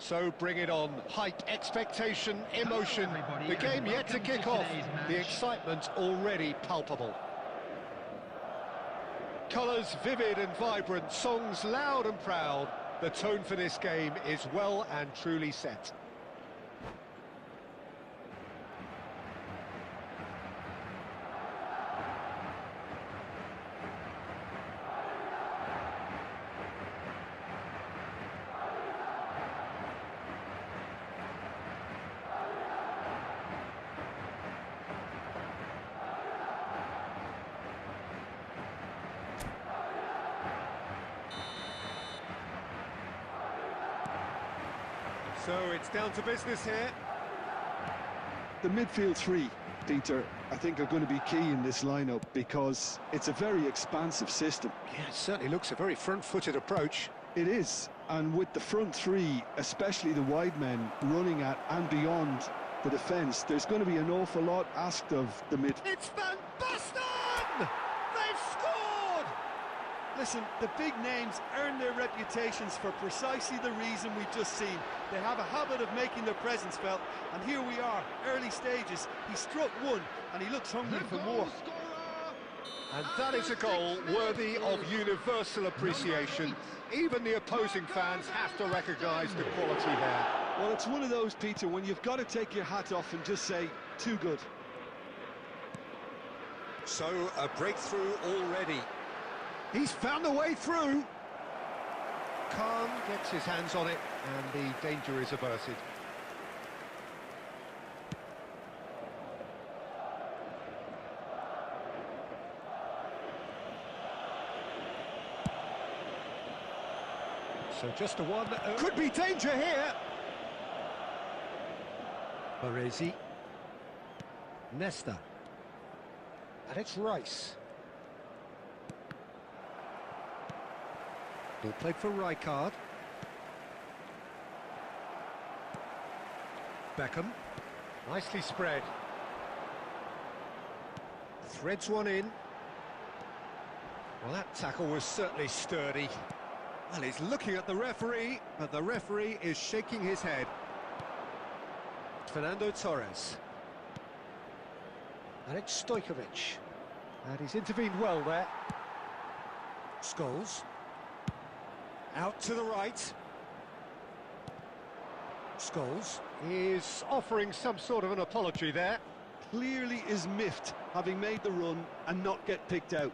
So bring it on. Hype, expectation, emotion. The game yet to kick off. The excitement already palpable. Colours vivid and vibrant, songs loud and proud. The tone for this game is well and truly set. So it's down to business here. The midfield three, Peter, I think are going to be key in this lineup because it's a very expansive system. Yeah, it certainly looks a very front-footed approach. It is, and with the front three, especially the wide men, running at and beyond the defence, there's going to be an awful lot asked of the mid. It's Van Basten! They've scored! Listen, the big names earn their reputations for precisely the reason we've just seen. They have a habit of making their presence felt, and here we are, early stages. He struck one, and he looks hungry for more. And that is a goal worthy of universal appreciation. Even the opposing fans have to recognise the quality there. Well, it's one of those, Peter, when you've got to take your hat off and just say, too good. So, a breakthrough already. He's found a way through. Khan gets his hands on it, and the danger is averted. So just a one. Could be danger here. Baresi. Nesta. And it's Rice. Ball played for Rijkaard. Beckham. Nicely spread. Threads one in. Well, that tackle was certainly sturdy. Well, he's looking at the referee, but the referee is shaking his head. Fernando Torres. And it's Stojkovic. And he's intervened well there. Scholes. Out to the right. Scholes is offering some sort of an apology there. Clearly is miffed, having made the run and not get picked out.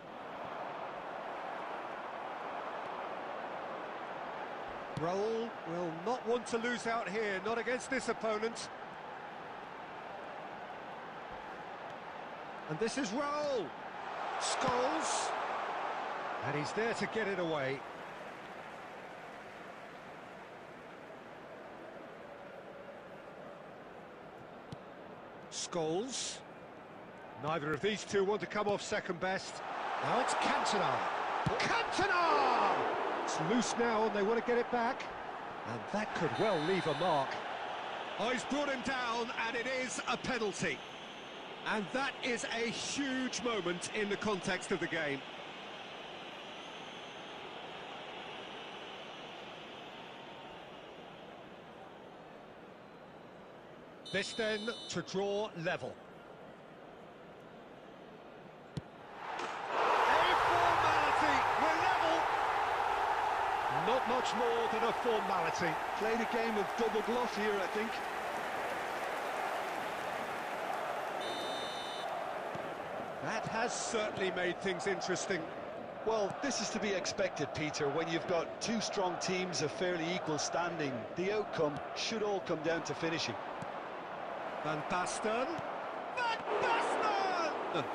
Raul will not want to lose out here, not against this opponent. And this is Raul. Scholes. And he's there to get it away. Scholes. Neither of these two want to come off second best. Now it's Cantona. Cantona! It's loose now and they want to get it back. And that could well leave a mark. Oh, he's brought him down and it is a penalty. And that is a huge moment in the context of the game. This then to draw level. A formality, we're level. Not much more than a formality. Played a game of double bluff here, I think. That has certainly made things interesting. Well, this is to be expected, Peter, when you've got two strong teams of fairly equal standing. The outcome should all come down to finishing. Van Basten. Van Basten!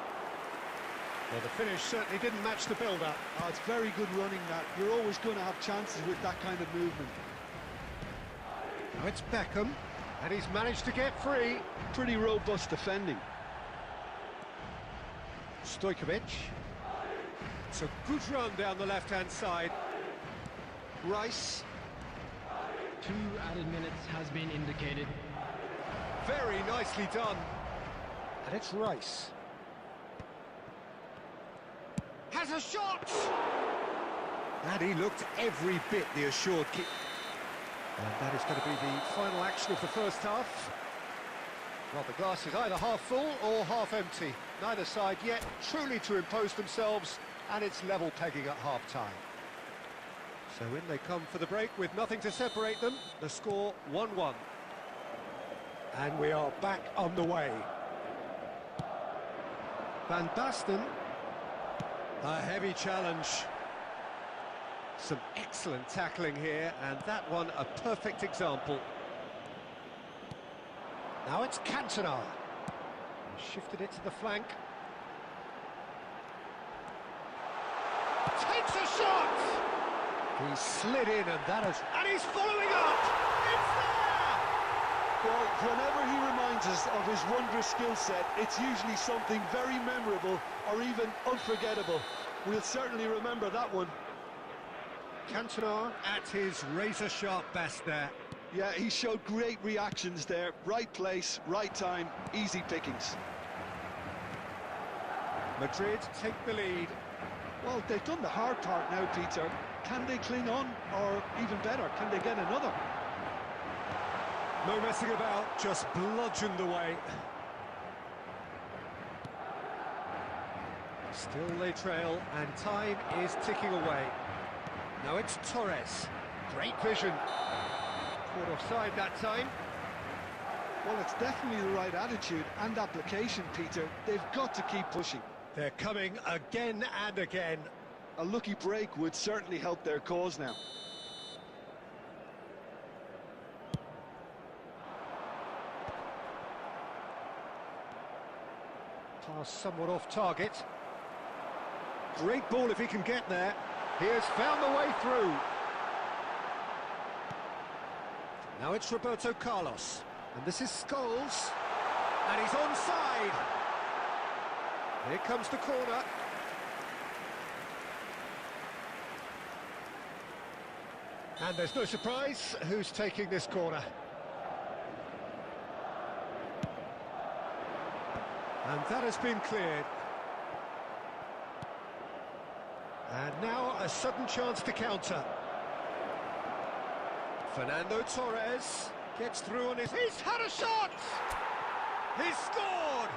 Well, the finish certainly didn't match the build-up. Oh, it's very good running, that. You're always going to have chances with that kind of movement. Now it's Beckham, and he's managed to get free. Pretty robust defending. Stojkovic. It's a good run down the left-hand side. Rice. 2 added minutes has been indicated. Very nicely done. And it's Rice. Has a shot! And he looked every bit the assured kick. And that is going to be the final action of the first half. Well, the glass is either half full or half empty. Neither side yet truly to impose themselves, and it's level pegging at half-time. So in they come for the break with nothing to separate them. The score 1-1. And we are back on the way. Van Basten. A heavy challenge. Some excellent tackling here, and that one a perfect example. Now it's Cantona. Shifted it to the flank. Takes a shot! He slid in, and that is... And he's following up! It's there! Well, whenever he reminds us of his wondrous skill set, it's usually something very memorable or even unforgettable. We'll certainly remember that one. Cantona at his razor-sharp best there. Yeah, he showed great reactions there. Right place, right time, easy pickings. Madrid take the lead. Well, they've done the hard part now, Peter. Can they cling on, or even better, can they get another? No messing about, just bludgeoned away. Still they trail, and time is ticking away. Now it's Torres. Great vision. Caught offside that time. Well, it's definitely the right attitude and application, Peter. They've got to keep pushing. They're coming again and again. A lucky break would certainly help their cause now. Pass somewhat off target. Great ball if he can get there. He has found the way through. Now it's Roberto Carlos. And this is Scholes. And he's onside. Here comes the corner. And there's no surprise who's taking this corner. And that has been cleared. And now a sudden chance to counter. Fernando Torres gets through on his... He's had a shot! He's scored!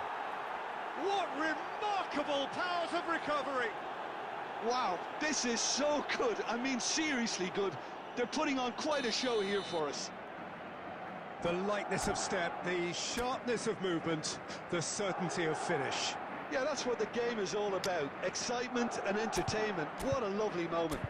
What remarkable powers of recovery! Wow, this is so good. I mean, seriously good. They're putting on quite a show here for us. The lightness of step, the sharpness of movement, the certainty of finish. Yeah, that's what the game is all about. Excitement and entertainment. What a lovely moment.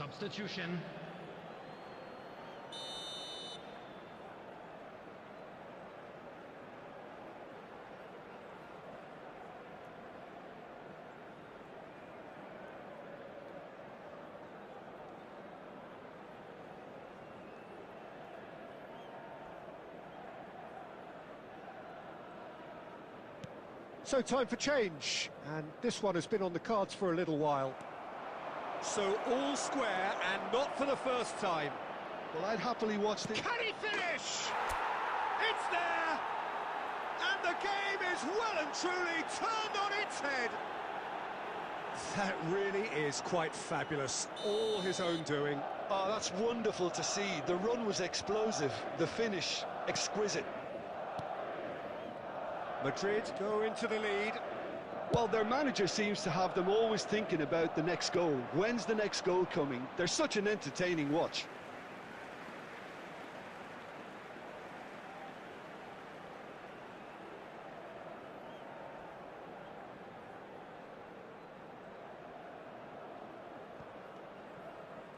Substitution. So time for change, and this one has been on the cards for a little while. So all square and not for the first time. Well, I'd happily watch this. Can he finish? It's there! And the game is well and truly turned on its head. That really is quite fabulous. All his own doing. Oh, that's wonderful to see. The run was explosive, the finish exquisite. Madrid go into the lead. Well, their manager seems to have them always thinking about the next goal. When's the next goal coming? They're such an entertaining watch.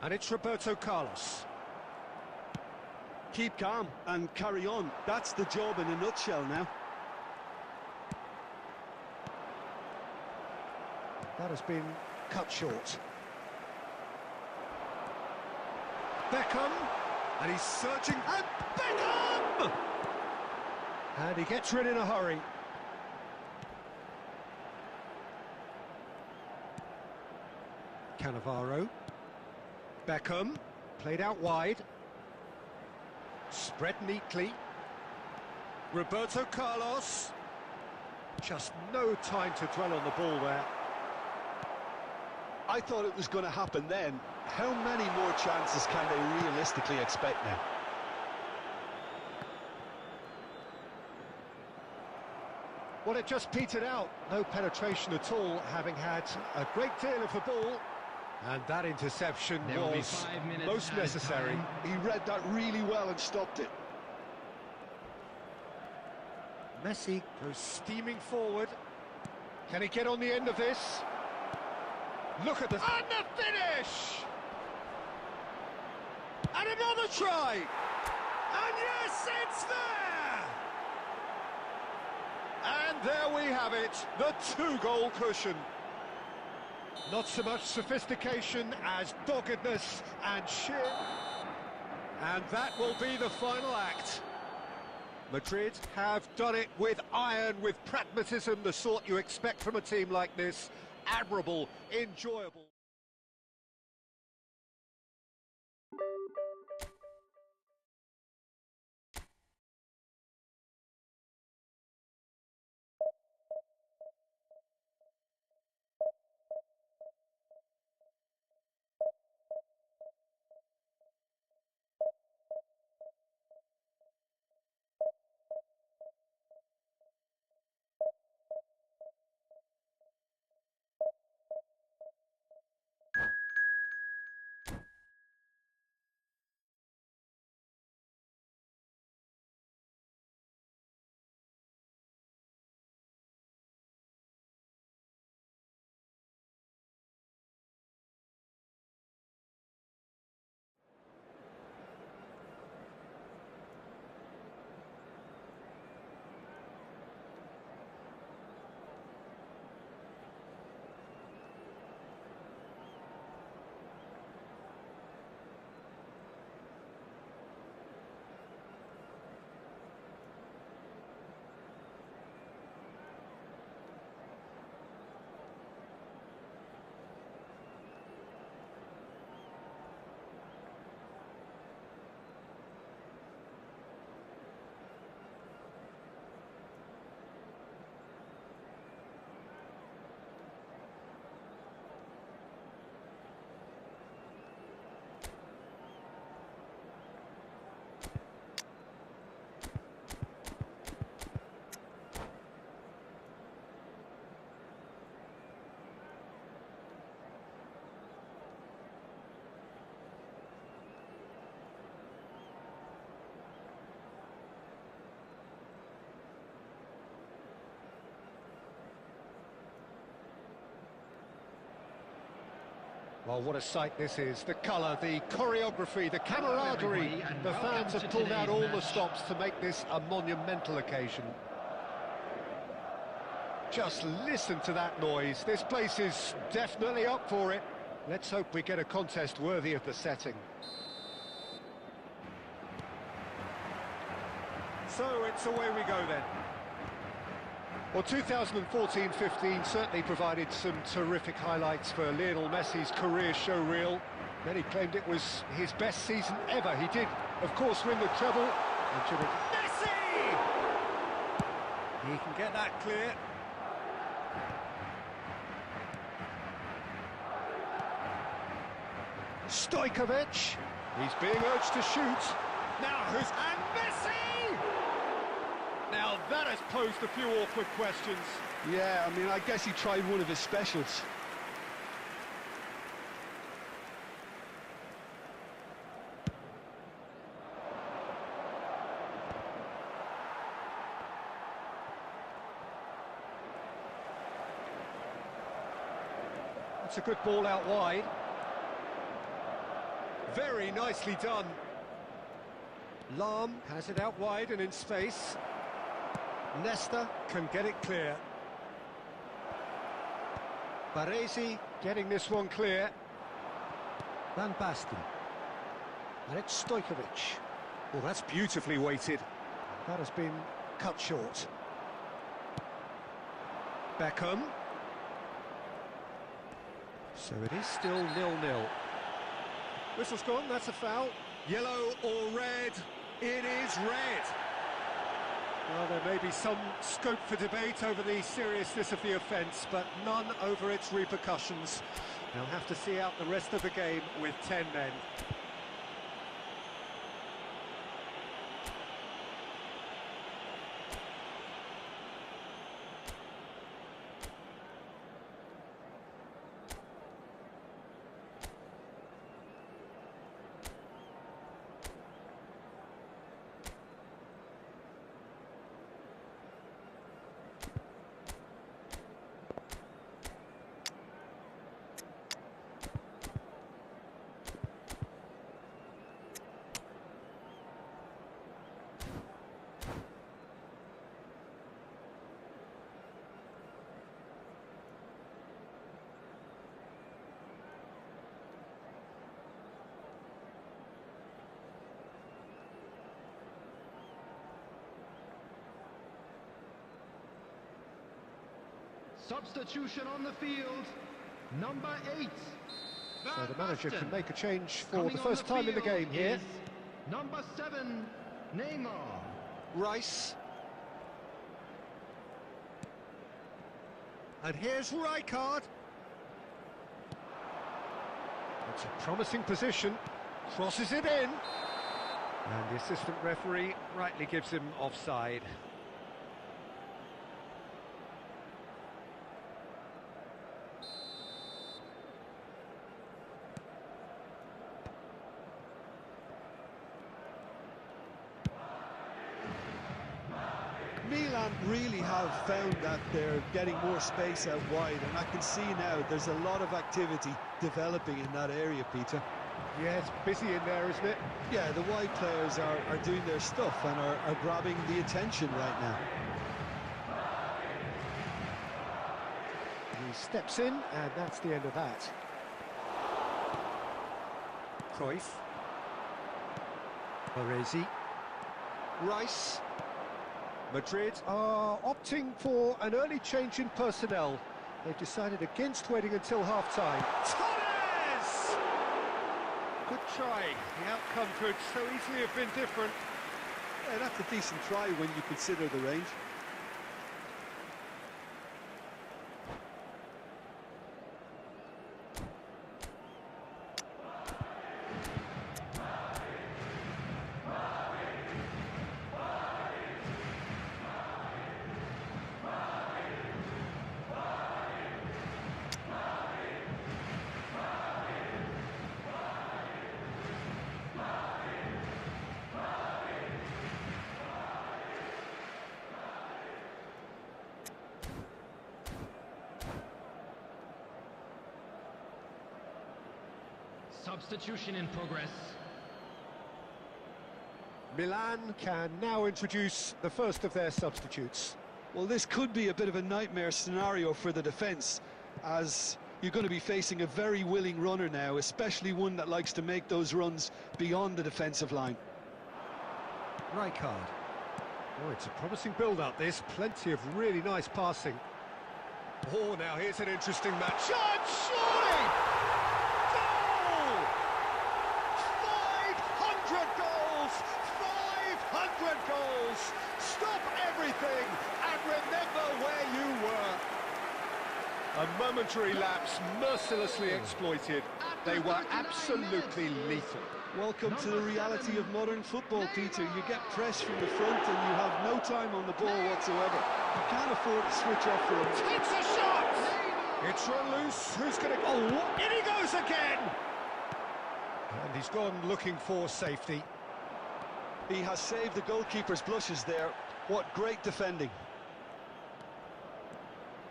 And it's Roberto Carlos. Keep calm and carry on. That's the job in a nutshell now. That has been cut short. Beckham, and he's searching, and Beckham! And he gets rid in a hurry. Cannavaro. Beckham, played out wide. Spread neatly. Roberto Carlos. Just no time to dwell on the ball there. I thought it was going to happen then. How many more chances can they realistically expect now? Well, it just petered out. No penetration at all, having had a great deal of the ball. And that interception was most necessary. He read that really well and stopped it. Messi goes steaming forward. Can he get on the end of this? Look at the... And the finish! And another try! And yes, it's there! And there we have it, the two-goal cushion. Not so much sophistication as doggedness and sheer... And that will be the final act. Madrid have done it with iron, with pragmatism, the sort you expect from a team like this. Admirable, enjoyable. Well, what a sight this is. The colour, the choreography, the camaraderie. The fans have pulled out all the stops to make this a monumental occasion. Just listen to that noise. This place is definitely up for it. Let's hope we get a contest worthy of the setting. So it's away we go then. Well, 2014-15 certainly provided some terrific highlights for Lionel Messi's career showreel. Many claimed it was his best season ever. He did, of course, win the treble. Messi! He can get that clear. Stojkovic. He's being urged to shoot. Now who's... And Messi! Now that has posed a few awkward questions. Yeah, I mean, I guess he tried one of his specials. That's a good ball out wide. Very nicely done. Lahm has it out wide and in space. Nesta can get it clear. Baresi getting this one clear. Van Basten. And it's Stojkovic. Well, that's beautifully weighted. That has been cut short. Beckham. So it is still 0-0. Whistle's gone, that's a foul. Yellow or red? It is red. Well, there may be some scope for debate over the seriousness of the offence, but none over its repercussions. They'll have to see out the rest of the game with 10 men. Substitution on the field, number 8. So the manager can make a change for the first time in the game here. Number 7, Neymar. Rice. And here's Rijkaard. It's a promising position. Crosses it in. And the assistant referee rightly gives him offside. Milan really have found that they're getting more space out wide, and I can see now there's a lot of activity developing in that area, Peter. Yeah, it's busy in there, isn't it? Yeah, the wide players are doing their stuff and are grabbing the attention right now. He steps in, and that's the end of that. Cruyff. Baresi. Rice. Madrid are opting for an early change in personnel. They've decided against waiting until half-time. Torres! Good try. The outcome could so easily have been different. Yeah, that's a decent try when you consider the range. Substitution in progress. Milan can now introduce the first of their substitutes. Well, this could be a bit of a nightmare scenario for the defence, as you're going to be facing a very willing runner now, especially one that likes to make those runs beyond the defensive line. Rijkaard. Oh, it's a promising build-up, this. Plenty of really nice passing. Oh, now here's an interesting match. Shot, surely! Goal! 500 goals! 500 goals! Stop everything and remember where you were. A momentary lapse, mercilessly exploited. They were absolutely lethal. Welcome to the reality of modern football, Peter. You get press from the front and you have no time on the ball whatsoever. You can't afford to switch off for him. Takes a shot! It's run loose. Who's going to... Oh, in he goes again! And he's gone looking for safety. He has saved the goalkeeper's blushes there. What great defending.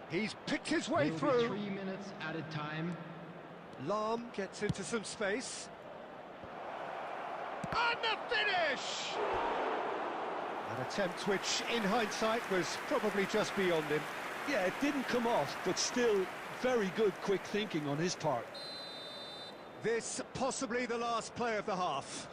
He's picked his way Will be through. 3 minutes added time. Lam gets into some space. And the finish! An attempt which, in hindsight, was probably just beyond him. Yeah, it didn't come off, but still very good quick thinking on his part. This possibly the last play of the half.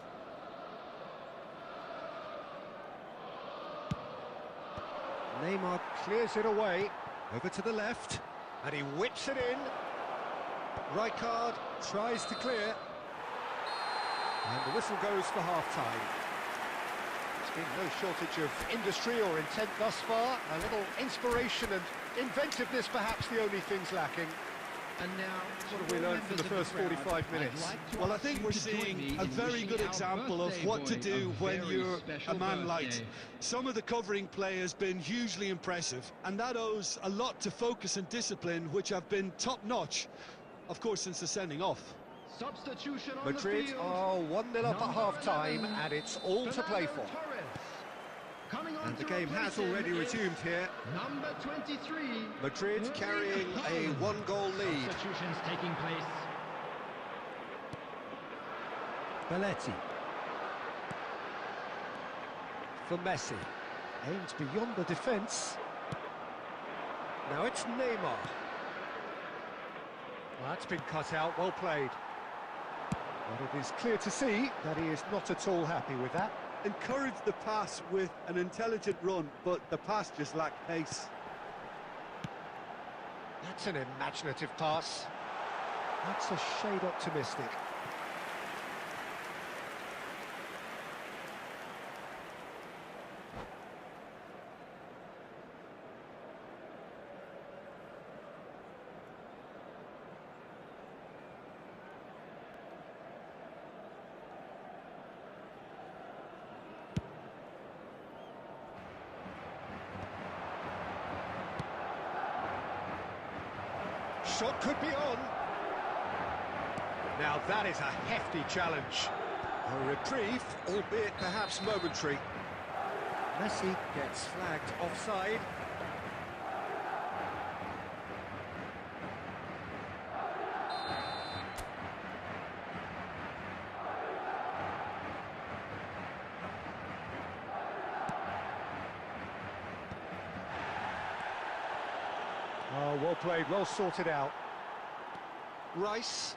Neymar clears it away, over to the left, and he whips it in. Rijkaard tries to clear, and the whistle goes for half-time. There's been no shortage of industry or intent thus far. A little inspiration and inventiveness, perhaps the only things lacking. And now, What have we learned from the first 45 minutes? Well, I think we're seeing a very good example of what to do when you're a man light. Some of the covering play has been hugely impressive, and that owes a lot to focus and discipline, which have been top-notch, of course, since the sending off. Substitution on Madrid the field. are 1-0 up at half-time, and it's all to play for. And the game has already resumed here. Number 23. Madrid carrying a one-goal lead. Substitutions taking place. Belletti. For Messi. Aimed beyond the defence. Now it's Neymar. Well, that's been cut out, well played. But it is clear to see that he is not at all happy with that. Encouraged the pass with an intelligent run, but the pass just lacked pace. That's an imaginative pass. That's a shade optimistic. Shot could be on. Now that is a hefty challenge. A reprieve, albeit perhaps momentary. Messi gets flagged offside. Oh, well played, well sorted out. Rice.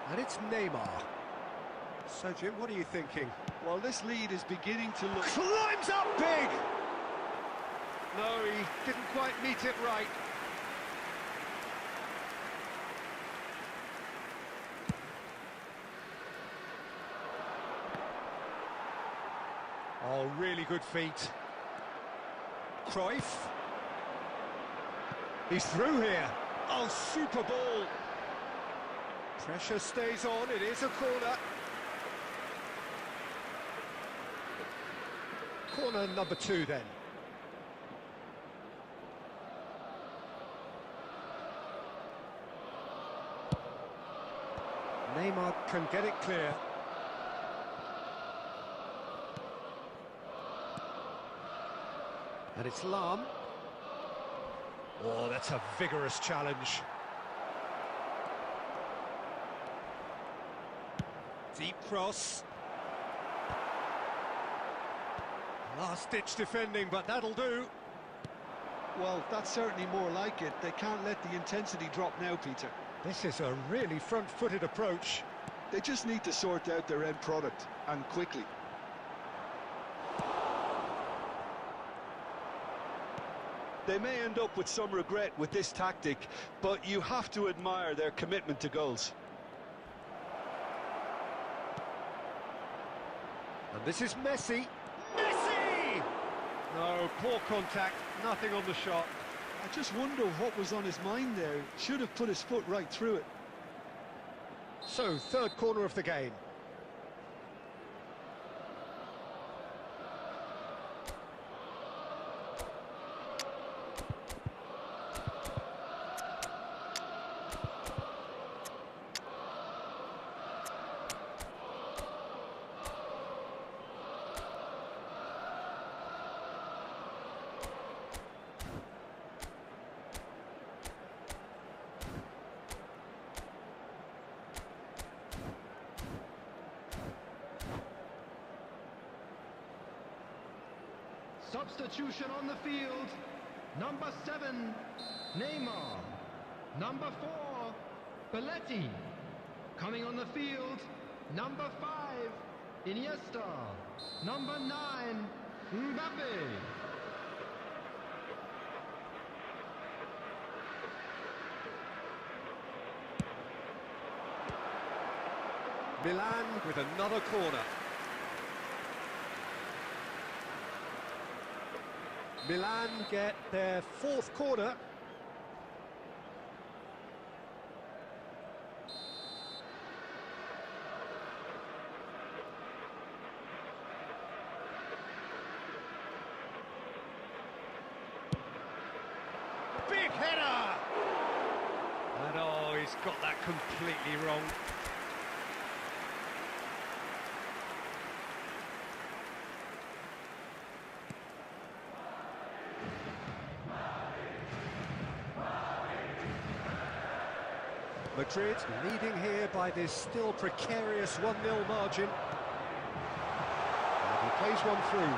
And it's Neymar. So, Jim, what are you thinking? Well, this lead is beginning to look... Climbs up big! No, he didn't quite meet it right. Oh, really good feet. Cruyff. He's through here. Oh, super ball. Pressure stays on. It is a corner. Corner number 2 then. Neymar can get it clear. And it's Lam. Oh, that's a vigorous challenge. Deep cross. Last-ditch defending, but that'll do. Well, that's certainly more like it. They can't let the intensity drop now, Peter. This is a really front-footed approach. They just need to sort out their end product, and quickly. They may end up with some regret with this tactic, but you have to admire their commitment to goals. And this is Messi. Messi! No, poor contact, nothing on the shot. I just wonder what was on his mind there. Should have put his foot right through it. So, third corner of the game. Substitution on the field. Number 7, Neymar. Number 4, Belletti. Coming on the field, number 5, Iniesta. Number 9, Mbappe. Milan with another corner. Milan get their fourth corner. Big header! And oh, he's got that completely wrong. Madrid leading here by this still precarious 1-0 margin. And he plays one through.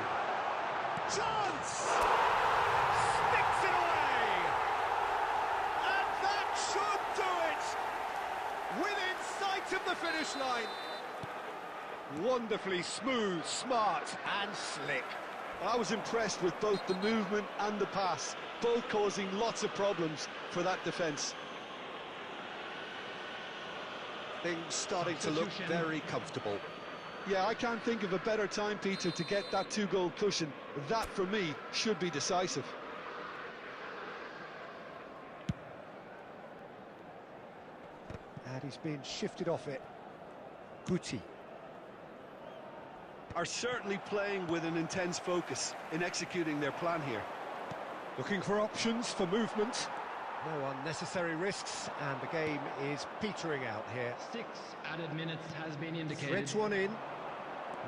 Chance! Sticks it away! And that should do it! Within sight of the finish line. Wonderfully smooth, smart and slick. I was impressed with both the movement and the pass, both causing lots of problems for that defence. Things starting to look very comfortable. Yeah, I can't think of a better time, Peter, to get that 2-goal cushion. That, for me, should be decisive. And he's been shifted off it. Guti. Are certainly playing with an intense focus in executing their plan here. Looking for options for movement. No unnecessary risks, and the game is petering out here. 6 added minutes has been indicated. Threads one in.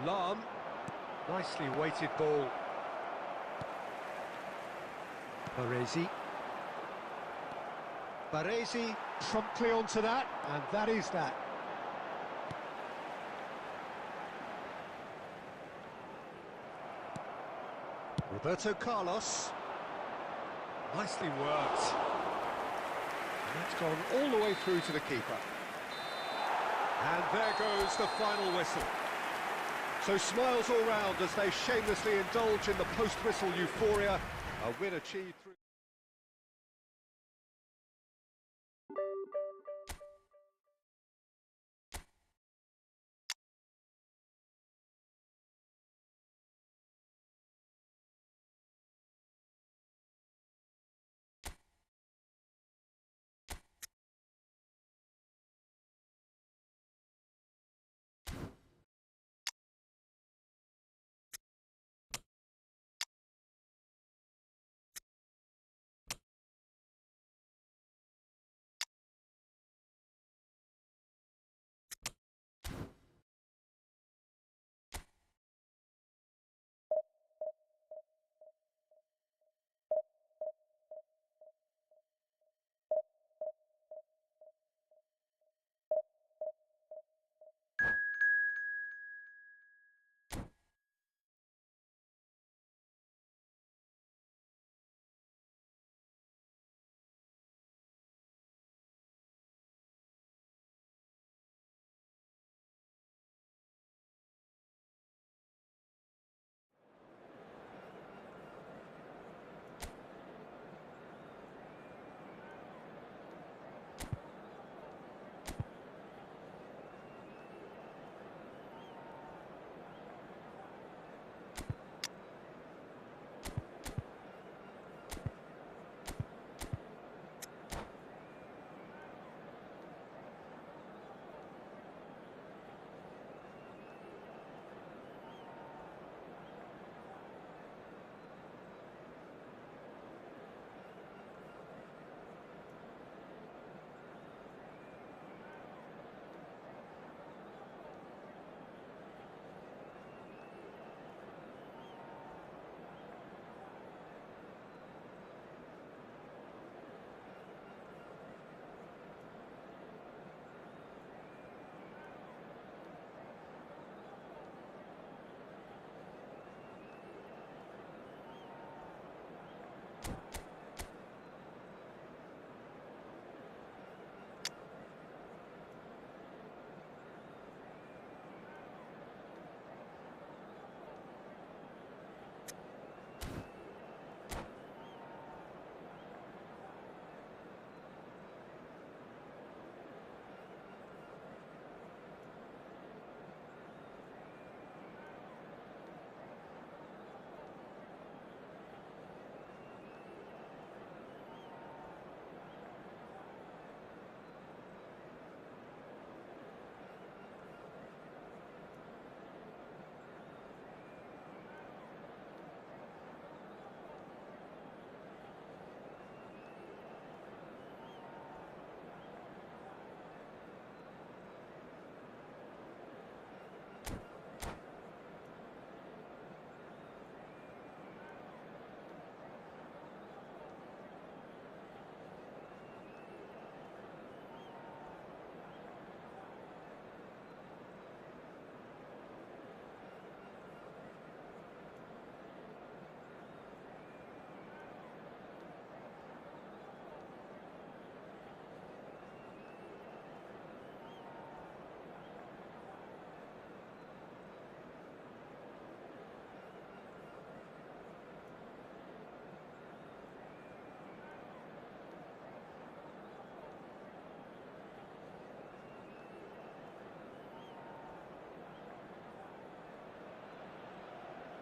Lam. Nicely weighted ball. Baresi. Baresi promptly onto that, and that is that. Roberto Carlos. Nicely worked. And that's gone all the way through to the keeper. And there goes the final whistle. So smiles all round as they shamelessly indulge in the post-whistle euphoria. A win achieved through...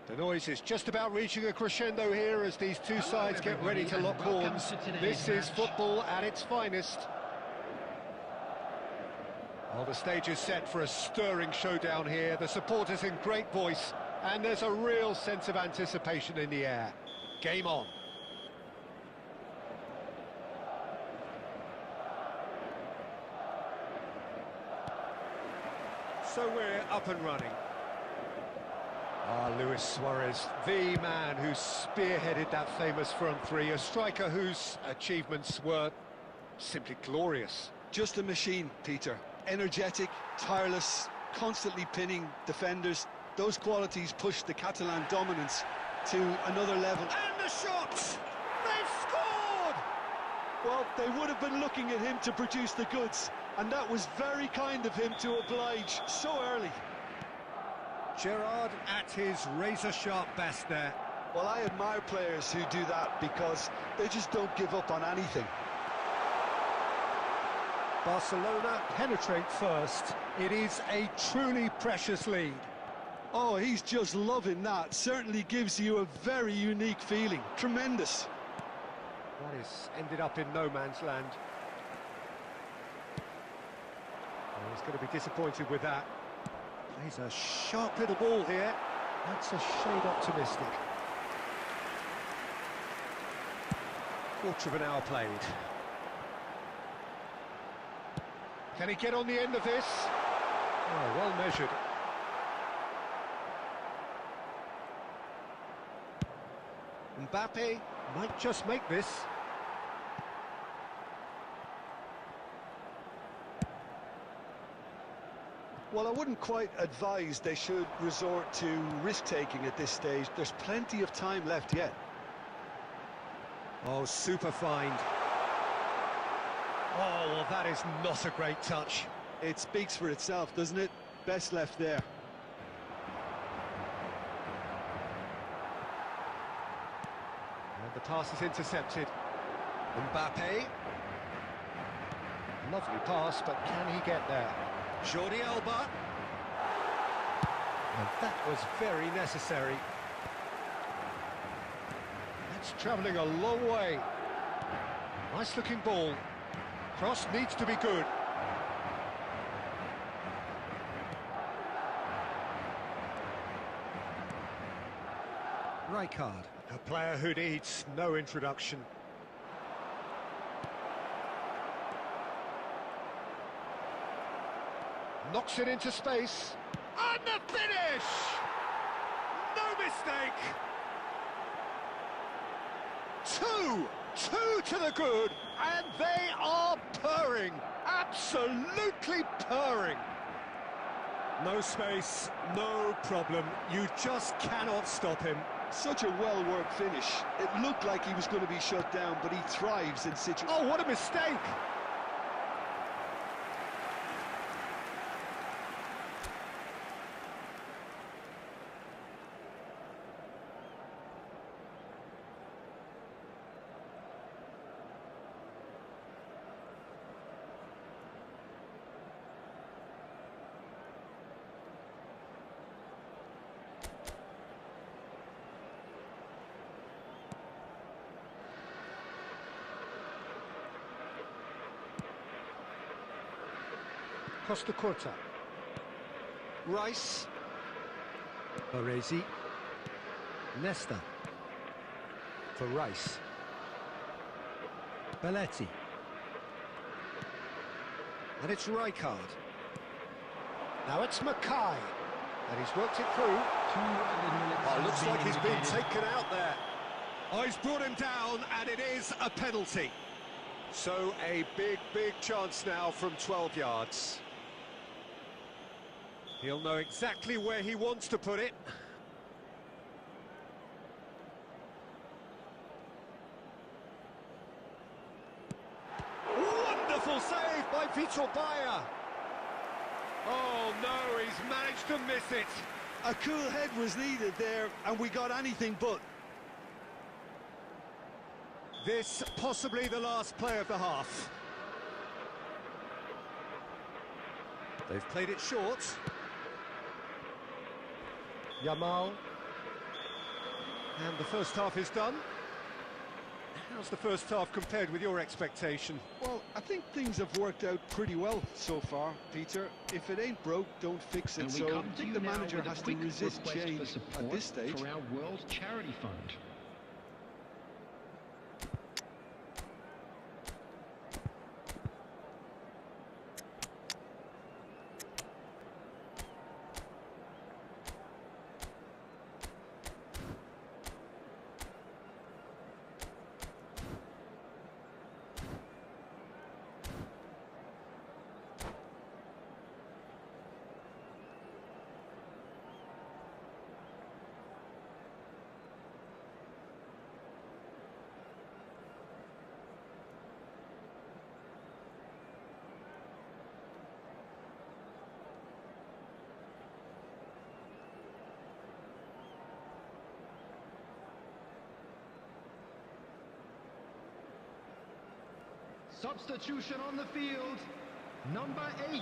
The noise is just about reaching a crescendo here as these two sides get ready to lock horns. This is football at its finest. Well, the stage is set for a stirring showdown here. The supporters in great voice, and there's a real sense of anticipation in the air. Game on. So we're up and running. Luis Suarez, the man who spearheaded that famous front three, a striker whose achievements were simply glorious. Just a machine, Peter. Energetic, tireless, constantly pinning defenders. Those qualities pushed the Catalan dominance to another level. And the shots! They've scored! Well, they would have been looking at him to produce the goods, and that was very kind of him to oblige so early. Gerrard at his razor-sharp best there. Well, I admire players who do that because they just don't give up on anything. Barcelona penetrate first. It is a truly precious lead. Oh, he's just loving that. Certainly gives you a very unique feeling. Tremendous. That is ended up in no man's land. Oh, he's going to be disappointed with that. Plays a sharp little ball here. That's a shade optimistic. Quarter of an hour played. Can he get on the end of this? Oh, well measured. Mbappe might just make this. Well, I wouldn't quite advise they should resort to risk-taking at this stage. There's plenty of time left yet. Oh, super find. Oh, well, that is not a great touch. It speaks for itself, doesn't it? Best left there. And the pass is intercepted. Mbappe. Lovely pass, but can he get there? Jordi Alba. And that was very necessary. That's travelling a long way. Nice looking ball. Cross needs to be good. Rijkaard, a player who needs no introduction. Knocks it into space. And the finish! No mistake! Two to the good, and they are purring. Absolutely purring. No space, no problem. You just cannot stop him. Such a well-worked finish. It looked like he was going to be shut down, but he thrives in situations. Oh, what a mistake! Costa Corta. Rice. Baresi. Nesta. For Rice. Belletti. And it's Rijkaard. Now it's Mackay. And he's worked it through. 2 added minutes. Oh, looks has like been he's been indicated. taken out there. Oh, he's brought him down, and it is a penalty. So a big chance now from 12 yards. He'll know exactly where he wants to put it. Wonderful save by Vitor Bayer. Oh no, he's managed to miss it. A cool head was needed there, and we got anything but. This possibly the last play of the half. They've played it short. Yamal. And the first half is done. How's the first half compared with your expectation? Well, I think things have worked out pretty well so far, Peter. If it ain't broke, don't fix it. And we So come I to think you the now manager with a has to quick resist request for change support at this stage. for our World Charity Fund. Substitution on the field. Number 8,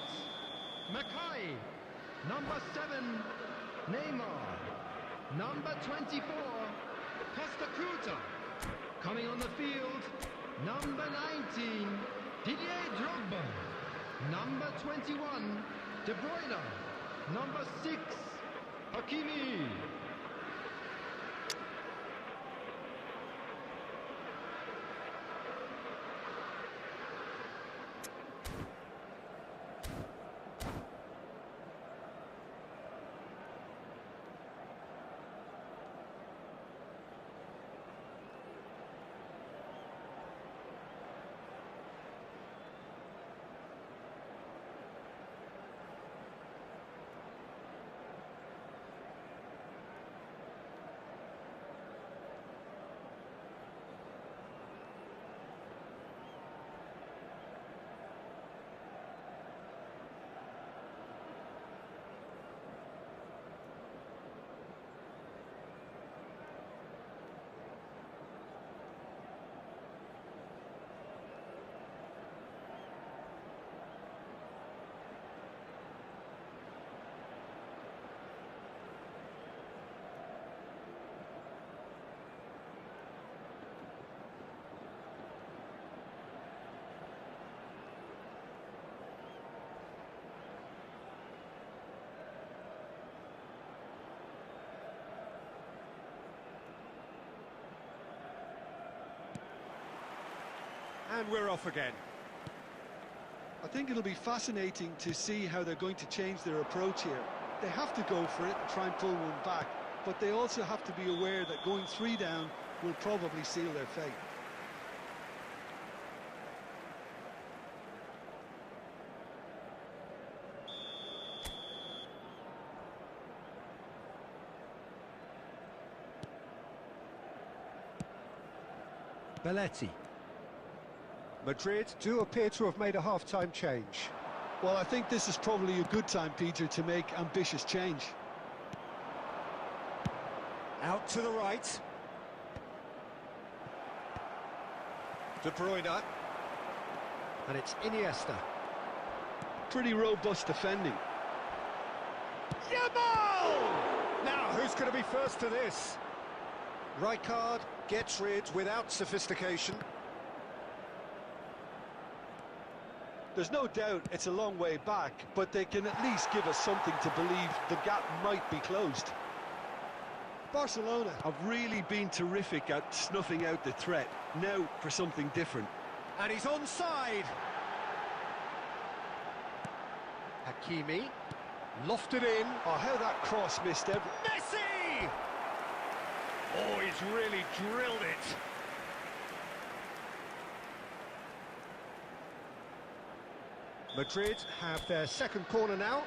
Mackay. Number 7, Neymar. Number 24, Costa Curta. Coming on the field, number 19, Didier Drogba. Number 21, De Bruyne. Number 6, Hakimi. And we're off again. I think it'll be fascinating to see how they're going to change their approach here. They have to go for it and try and pull one back, but they also have to be aware that going 3 down will probably seal their fate. Belletti. Madrid do appear to have made a half-time change. Well, I think this is probably a good time, Peter, to make ambitious change. Out to the right. De Bruyne. And it's Iniesta. Pretty robust defending. Yamal! Now, who's going to be first to this? Rijkaard gets rid without sophistication. There's no doubt it's a long way back, but they can at least give us something to believe the gap might be closed. Barcelona have really been terrific at snuffing out the threat. Now for something different. And he's onside. Hakimi. Lofted in. Oh, how that cross missed every... Messi! Oh, he's really drilled it. Madrid have their second corner now.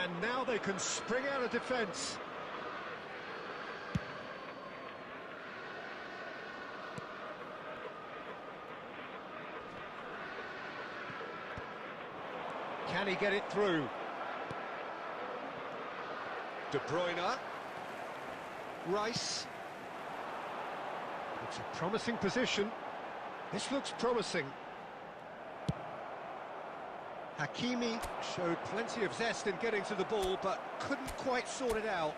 And now they can spring out of defence. Can he get it through? De Bruyne. Rice. It's a promising position. This looks promising. Hakimi showed plenty of zest in getting to the ball, but couldn't quite sort it out.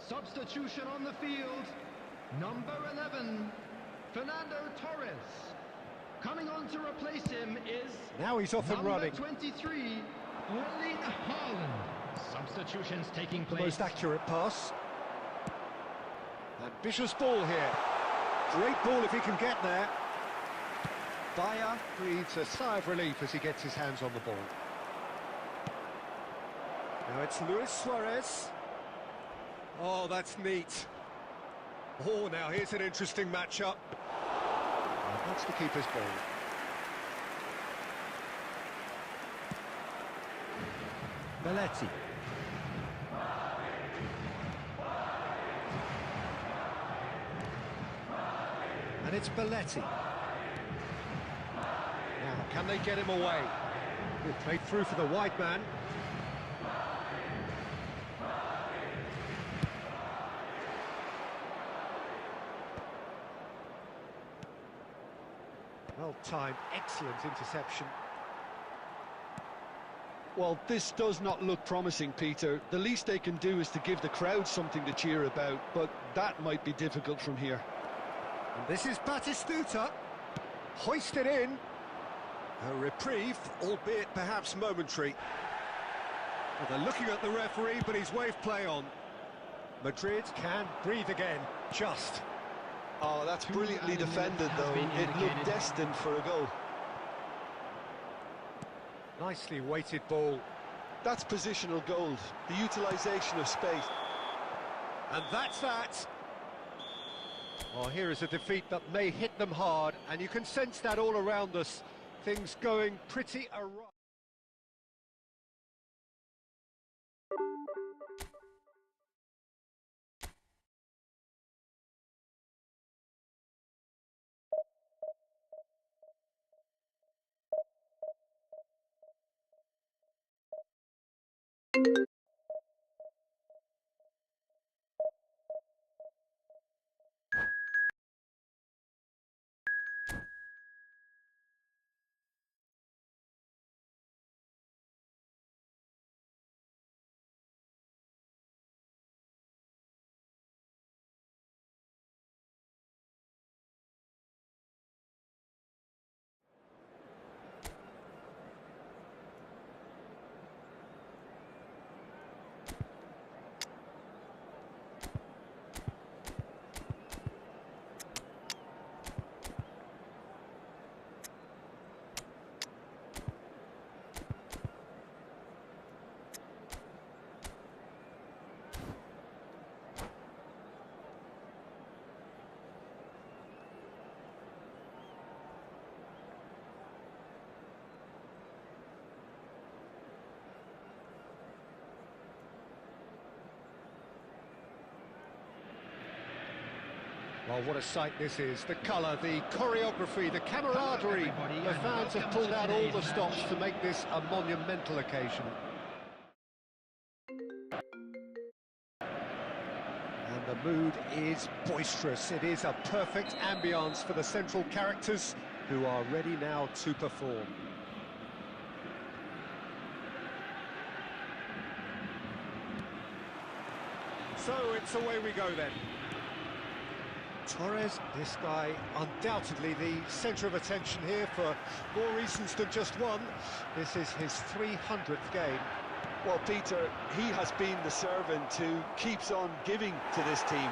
Substitution on the field. Number 11, Fernando Torres. Coming on to replace him is... Now he's off and running. Number 23, Erling Haaland. Substitutions taking place. The most accurate pass. Ambitious ball here. Great ball if he can get there. Bayer breathes a sigh of relief as he gets his hands on the ball. Now it's Luis Suarez. Oh, that's neat. Oh, now here's an interesting matchup. And that's the keeper's ball. Belletti. And it's Belletti. Now, can they get him away? Good played through for the wide man. Well-timed, excellent interception. Well, this does not look promising, Peter. The least they can do is to give the crowd something to cheer about, but that might be difficult from here. And this is Batistuta, hoisted in. A reprieve, albeit perhaps momentary. Well, they're looking at the referee, but he's waved play on. Madrid can breathe again, just. Oh, that's brilliantly defended, though. It looked destined for a goal. Nicely weighted ball. That's positional gold, the utilisation of space. And that's that. Oh, here is a defeat that may hit them hard, and you can sense that all around us. Things going pretty awry. Well, what a sight this is. The colour, the choreography, the camaraderie. The fans have pulled out all the stops to make this a monumental occasion. And the mood is boisterous. It is a perfect ambience for the central characters who are ready now to perform. So it's away we go then. Torres, this guy, undoubtedly the centre of attention here for more reasons than just one. This is his 300th game. Well, Peter, he has been the servant who keeps on giving to this team.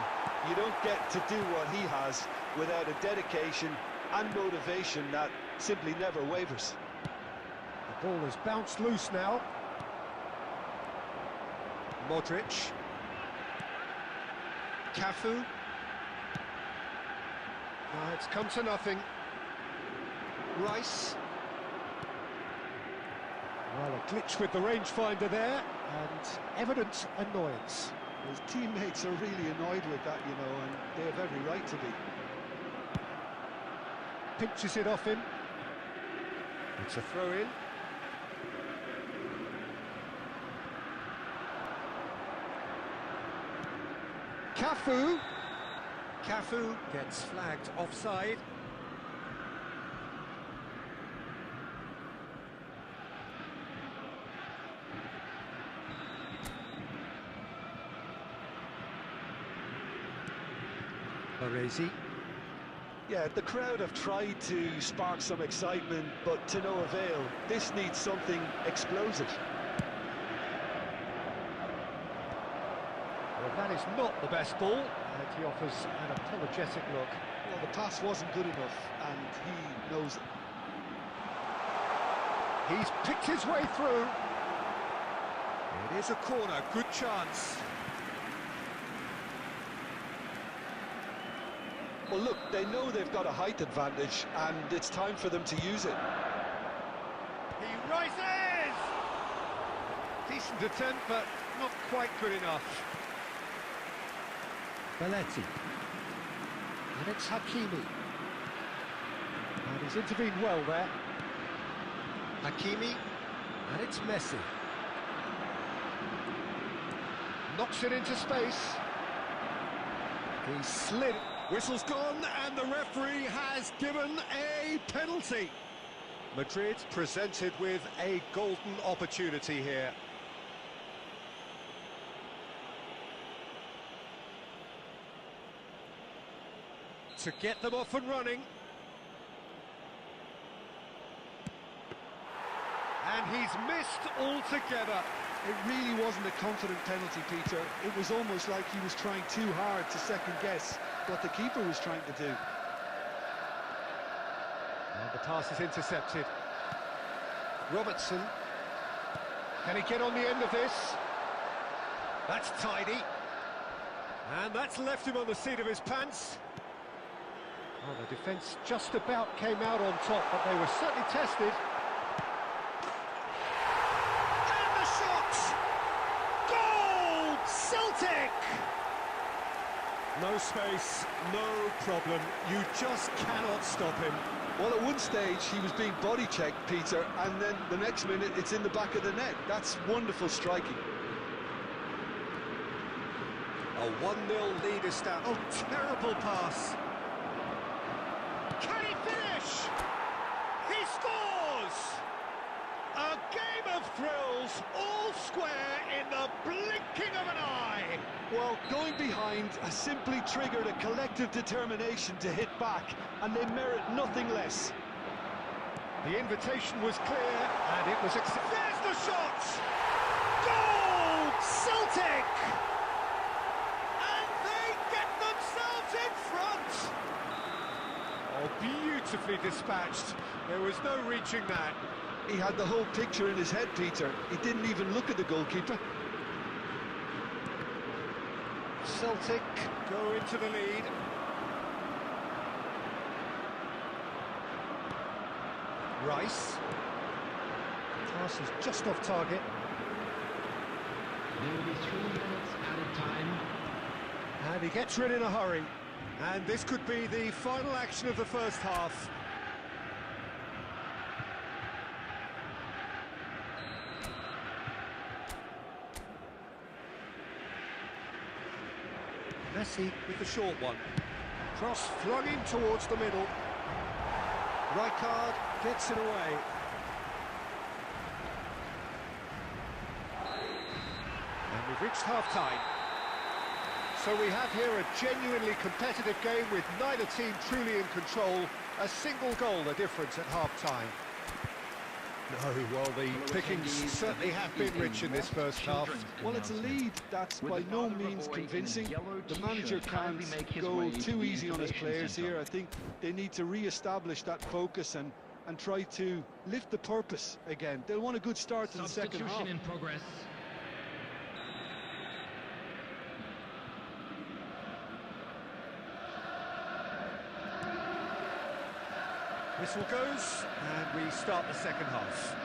You don't get to do what he has without a dedication and motivation that simply never wavers. The ball has bounced loose now. Modric. Cafu. It's come to nothing. Rice. Well, a glitch with the rangefinder there, and evident annoyance. His teammates are really annoyed with that, you know, and they have every right to be. Pinches it off him. It's a throw-in. Cafu. Cafu gets flagged offside. Baresi. Yeah, the crowd have tried to spark some excitement, but to no avail. This needs something explosive. Well, that is not the best ball, and he offers an apologetic look. Well, the pass wasn't good enough, and he knows it. He's picked his way through. It is a corner, good chance. Well, look, they know they've got a height advantage, and it's time for them to use it. He rises! Decent attempt, but not quite good enough. Belletti. And it's Hakimi. And he's intervened well there. Hakimi. And it's Messi. Knocks it into space. He slid. Whistle's gone, and the referee has given a penalty. Madrid presented with a golden opportunity here. To get them off and running. And he's missed altogether. It really wasn't a confident penalty, Peter. It was almost like he was trying too hard to second-guess what the keeper was trying to do. And the pass is intercepted. Robertson. Can he get on the end of this? That's tidy. And that's left him on the seat of his pants. Oh, the defence just about came out on top, but they were certainly tested. And the shot! Goal! Celtic! No space, no problem. You just cannot stop him. Well, at one stage, he was being body-checked, Peter, and then the next minute, it's in the back of the net. That's wonderful striking. A 1-0 lead established. Oh, terrible pass. Can he finish? He scores! A game of thrills, all square in the blinking of an eye. Well, going behind has simply triggered a collective determination to hit back, and they merit nothing less. The invitation was clear, and it was accepted. There's the shot! Goal! Celtic! And they get themselves in front! Oh, beautifully dispatched. There was no reaching that. He had the whole picture in his head, Peter. He didn't even look at the goalkeeper. Celtic go into the lead. Rice. Pass is just off target. There will be 3 minutes added time. And he gets rid in a hurry. And this could be the final action of the first half. Messi with the short one. Cross flung in towards the middle. Rijkaard gets it away. And we've reached half-time. So we have here a genuinely competitive game with neither team truly in control. A single goal the difference at half-time. No, well, the pickings certainly have been rich in this first half. Well, it's a lead that's by no means convincing. The manager can't go too easy on his players here. I think they need to re-establish that focus and try to lift the purpose again. They'll want a good start to the second half. Substitution in progress. Whistle goes, and we start the second half.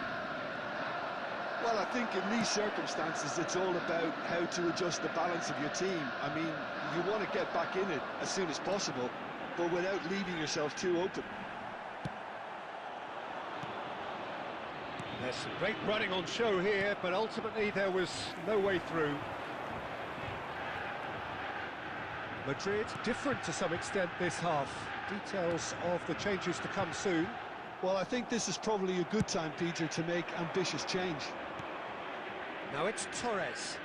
Well, I think in these circumstances, it's all about how to adjust the balance of your team. I mean, you want to get back in it as soon as possible, but without leaving yourself too open. There's some great running on show here, but ultimately there was no way through. Madrid different to some extent this half. Details of the changes to come soon. Well, I think this is probably a good time, Peter, to make ambitious change. Now it's Torres.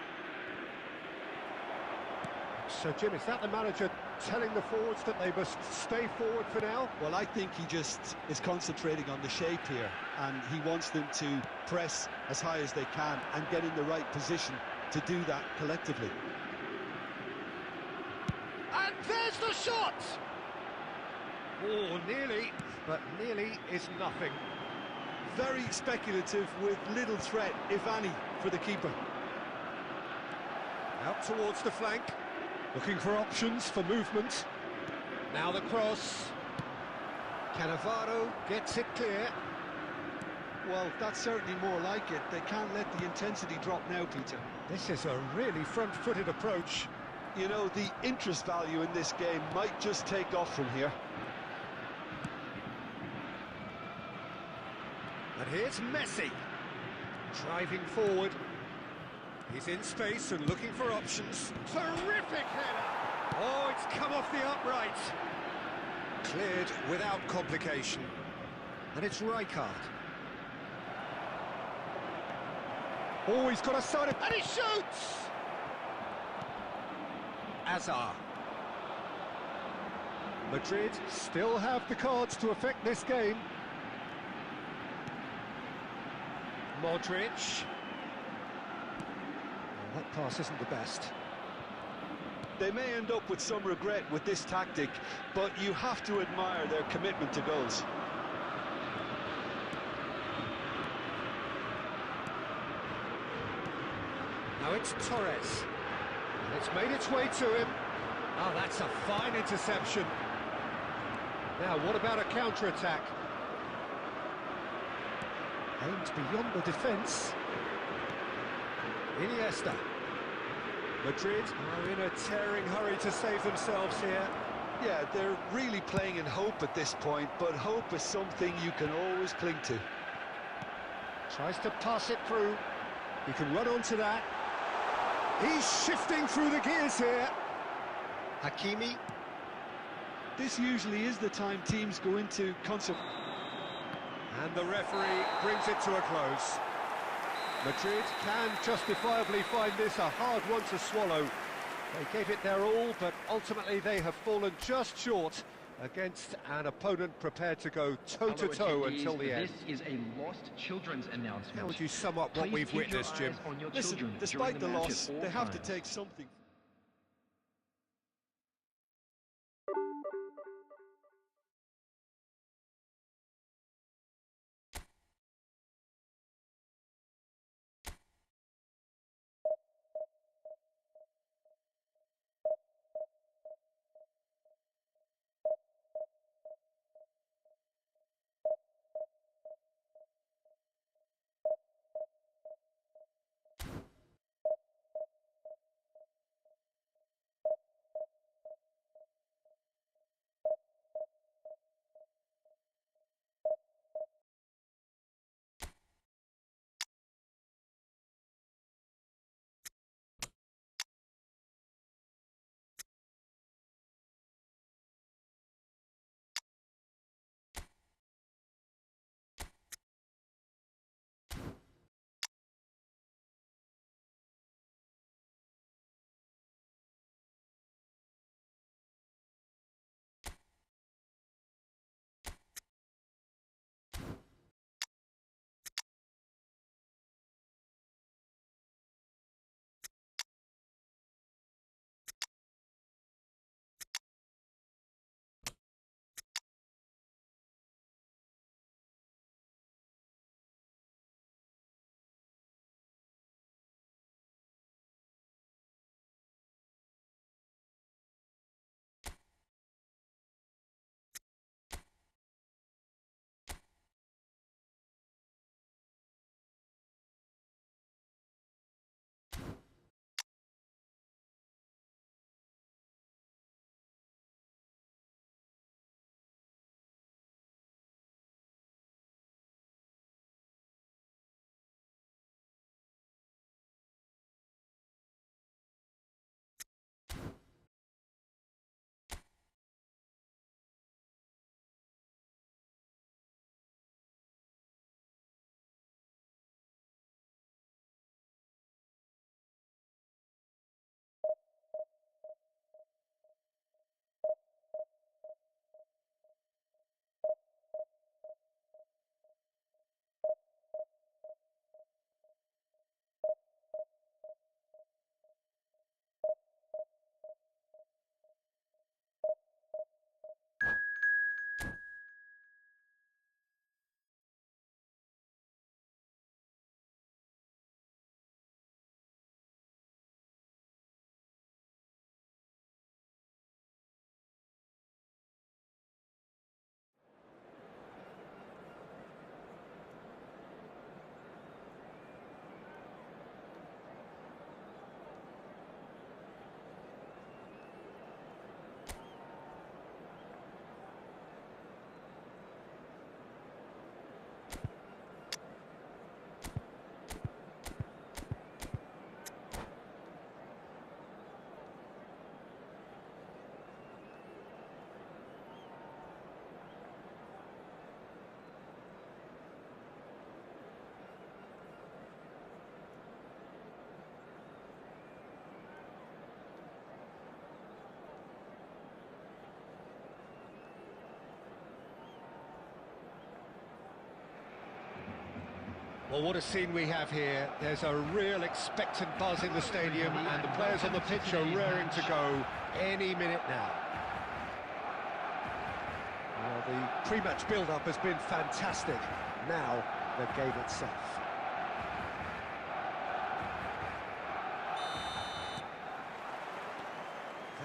So, Jim, is that the manager telling the forwards that they must stay forward for now? Well, I think he just is concentrating on the shape here, and he wants them to press as high as they can and get in the right position to do that collectively. And there's the shot! Oh, nearly, but nearly is nothing. Very speculative with little threat, if any, for the keeper. Out towards the flank, looking for options for movement. Now the cross. Cannavaro gets it clear. Well, that's certainly more like it. They can't let the intensity drop now, Peter. This is a really front-footed approach. You know, the interest value in this game might just take off from here. And here's Messi, driving forward. He's in space and looking for options. Terrific header! Oh, it's come off the upright. Cleared without complication. And it's Rijkaard. Oh, he's got a side of... and he shoots! Azar. Madrid still have the cards to affect this game. Modric. Well, that pass isn't the best. They may end up with some regret with this tactic, but you have to admire their commitment to goals. Now it's Torres. And it's made its way to him. Oh, that's a fine interception. Now, what about a counter-attack? Aimed beyond the defence. Iniesta. Madrid are in a tearing hurry to save themselves here. Yeah, they're really playing in hope at this point, but hope is something you can always cling to. Tries to pass it through. He can run onto that. He's shifting through the gears here. Hakimi. This usually is the time teams go into concert. And the referee brings it to a close. Madrid can justifiably find this a hard one to swallow. They gave it their all, but ultimately they have fallen just short against an opponent prepared to go toe-to-toe until the end. This is a lost children's announcement. How would you sum up what we've witnessed, Jim? Listen, despite the loss, they have to take something. Well, what a scene we have here. There's a real expectant buzz in the stadium, and the players on the pitch are raring to go any minute now. Well, the pre-match build-up has been fantastic. Now, the game itself.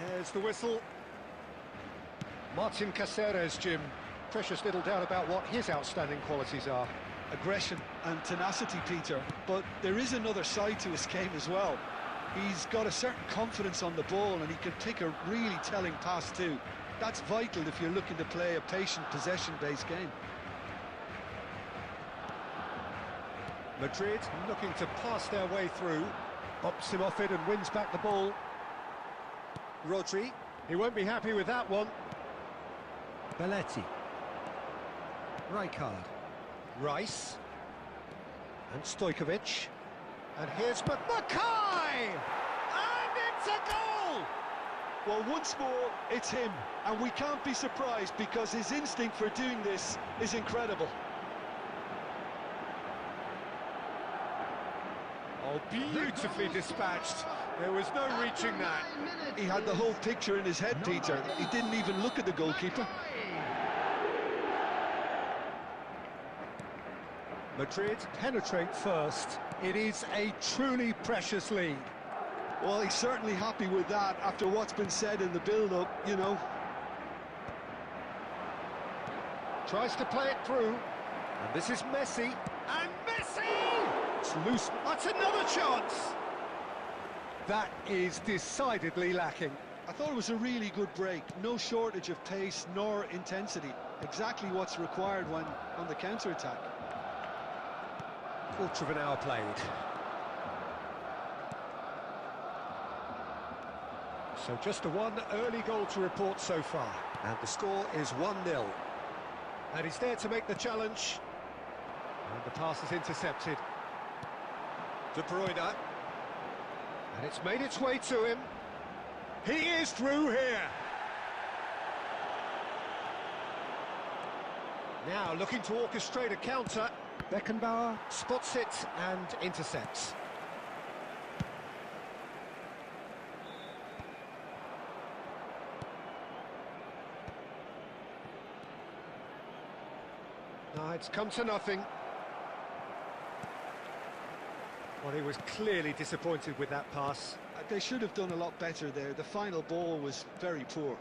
There's the whistle. Martin Caceres, Jim. Precious little doubt about what his outstanding qualities are. Aggression and tenacity, Peter, but there is another side to his game as well. He's got a certain confidence on the ball, and he can pick a really telling pass too. That's vital if you're looking to play a patient, possession-based game. Madrid looking to pass their way through. Bops him off it and wins back the ball. Rodri, he won't be happy with that one. Belletti. Rijkaard. Rice. And Stojkovic. And here's Mackay! And it's a goal! Well, once more, it's him, and we can't be surprised because his instinct for doing this is incredible. Oh, beautifully dispatched. There was no reaching that. He had the whole picture in his head, Peter. He didn't even look at the goalkeeper. Madrid penetrate first. It is a truly precious lead. Well, he's certainly happy with that after what's been said in the build-up, you know. Tries to play it through. And this is Messi. And Messi! It's loose. That's another chance. That is decidedly lacking. I thought it was a really good break. No shortage of pace nor intensity. Exactly what's required when on the counter-attack. Quarter of an hour played. So just the one early goal to report so far. And the score is 1-0. And he's there to make the challenge. And the pass is intercepted. De Bruyne. And it's made its way to him. He is through here. Now looking to orchestrate a counter. Beckenbauer spots it and intercepts. No, it's come to nothing. Well, he was clearly disappointed with that pass. They should have done a lot better there. The final ball was very poor.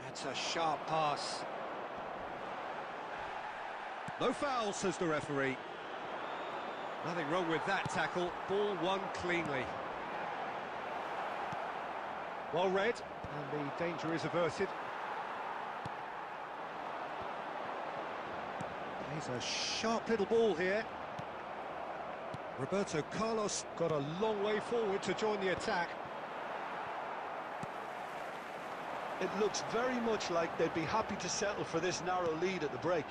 That's a sharp pass. No foul, says the referee. Nothing wrong with that tackle. Ball won cleanly. Well read, and the danger is averted. He's a sharp little ball here. Roberto Carlos got a long way forward to join the attack. It looks very much like they'd be happy to settle for this narrow lead at the break.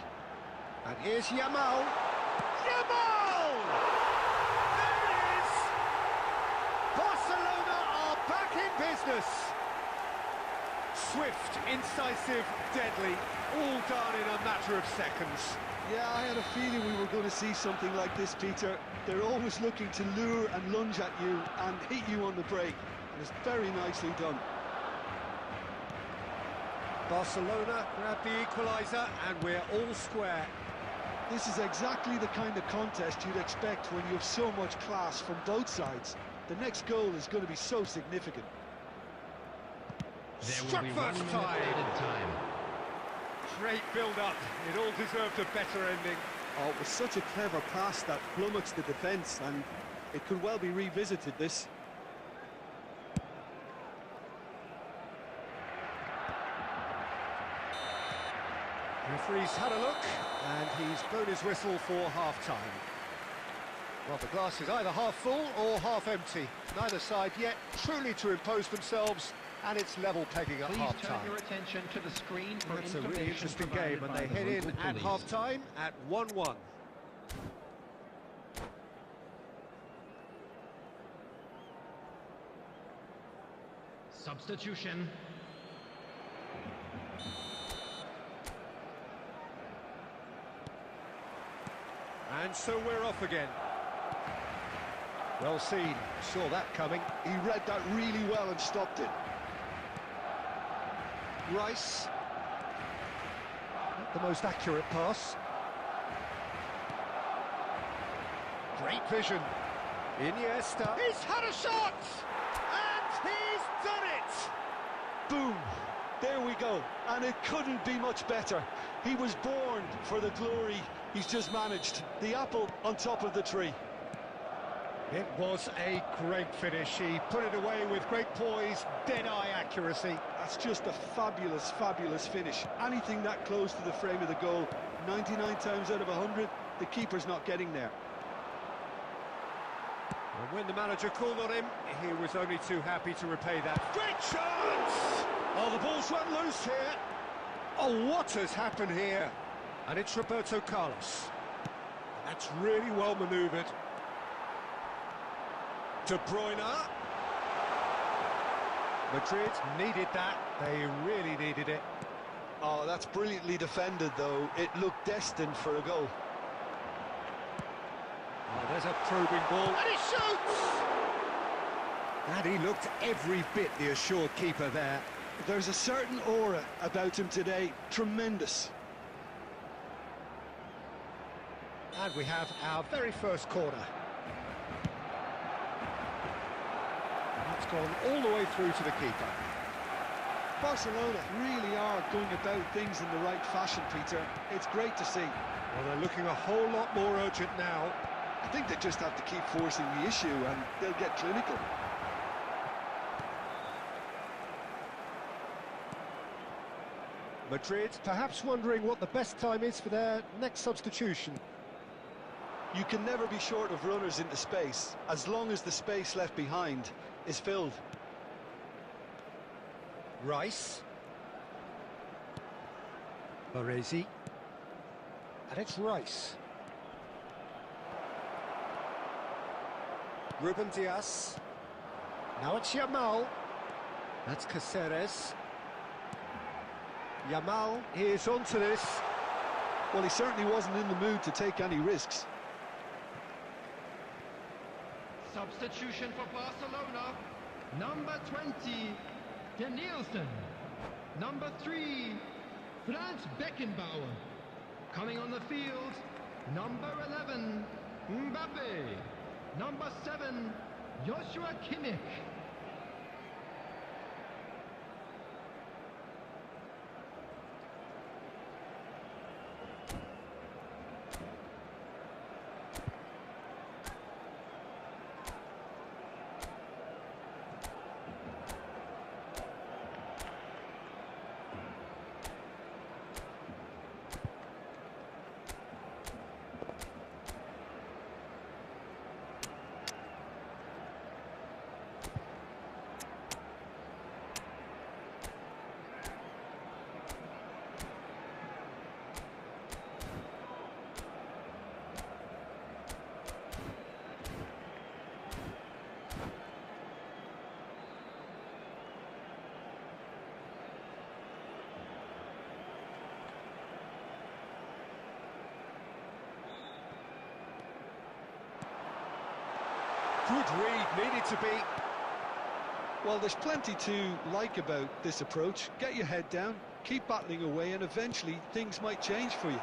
And here's Yamal. Yamal! There it is! Barcelona are back in business. Swift, incisive, deadly, all done in a matter of seconds. Yeah, I had a feeling we were going to see something like this, Peter. They're always looking to lure and lunge at you and hit you on the break. And it's very nicely done. Barcelona grab the equaliser, and we're all square. This is exactly the kind of contest you'd expect when you have so much class from both sides. The next goal is going to be so significant. Struck first time. Great build-up. It all deserved a better ending. Oh, it was such a clever pass that flummoxed the defence, and it could well be revisited, this. The referee's had a look, and he's blown his whistle for half-time. Well, the glass is either half full or half empty. Neither side yet truly to impose themselves, and it's level pegging at half-time. Please turn your attention to the screen for It's a really interesting game, and they head in at half-time at 1-1. Substitution. And so we're off again. Well seen, saw that coming. He read that really well and stopped it. Rice. Not the most accurate pass. Great vision. Iniesta. He's had a shot! And he's done it! Boom! There we go. And it couldn't be much better. He was born for the glory he's just managed. The apple on top of the tree. It was a great finish. He put it away with great poise, dead-eye accuracy. That's just a fabulous, fabulous finish. Anything that close to the frame of the goal, 99 times out of 100, the keeper's not getting there. And when the manager called on him, he was only too happy to repay that. Great chance! Oh, the ball's run loose here. Oh, what has happened here? And it's Roberto Carlos. That's really well manoeuvred. De Bruyne. Madrid needed that. They really needed it. Oh, that's brilliantly defended, though. It looked destined for a goal. Oh, there's a probing ball. And he shoots! And he looked every bit the assured keeper there. There's a certain aura about him today. Tremendous. And we have our very first corner. It's gone all the way through to the keeper. Barcelona really are going about things in the right fashion, Peter. It's great to see. Well, they're looking a whole lot more urgent now. I think they just have to keep forcing the issue and they'll get clinical. Madrid perhaps wondering what the best time is for their next substitution. You can never be short of runners into space, as long as the space left behind is filled. Rice. Baresi. And it's Rice. Ruben Diaz. Now it's Yamal. That's Caceres. Yamal is onto this. Well, he certainly wasn't in the mood to take any risks. Substitution for Barcelona. Number 20, De Nielsen. Number 3, Franz Beckenbauer. Coming on the field, number 11, Mbappe. Number 7, Joshua Kimmich. Good read, needed to be. Well, there's plenty to like about this approach. Get your head down, keep battling away, and eventually things might change for you.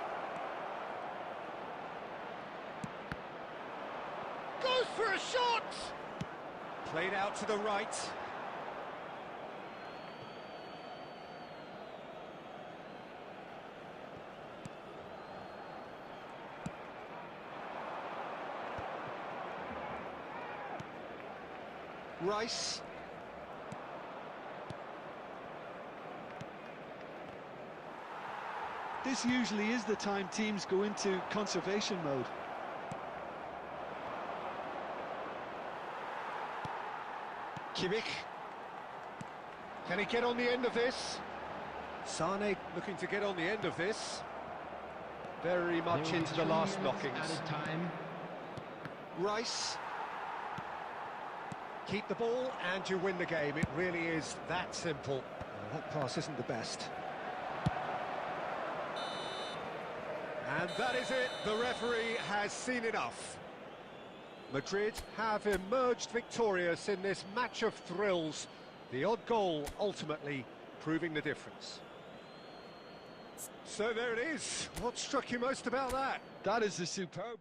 Goes for a shot! Played out to the right. Rice. This usually is the time teams go into conservation mode. Kimmich. Can he get on the end of this? Sane looking to get on the end of this. Very much into the last knockings. Added time. Rice. Keep the ball and you win the game. It really is that simple. That pass isn't the best. And that is it. The referee has seen enough. Madrid have emerged victorious in this match of thrills. The odd goal ultimately proving the difference. So there it is. What struck you most about that? That is a superb...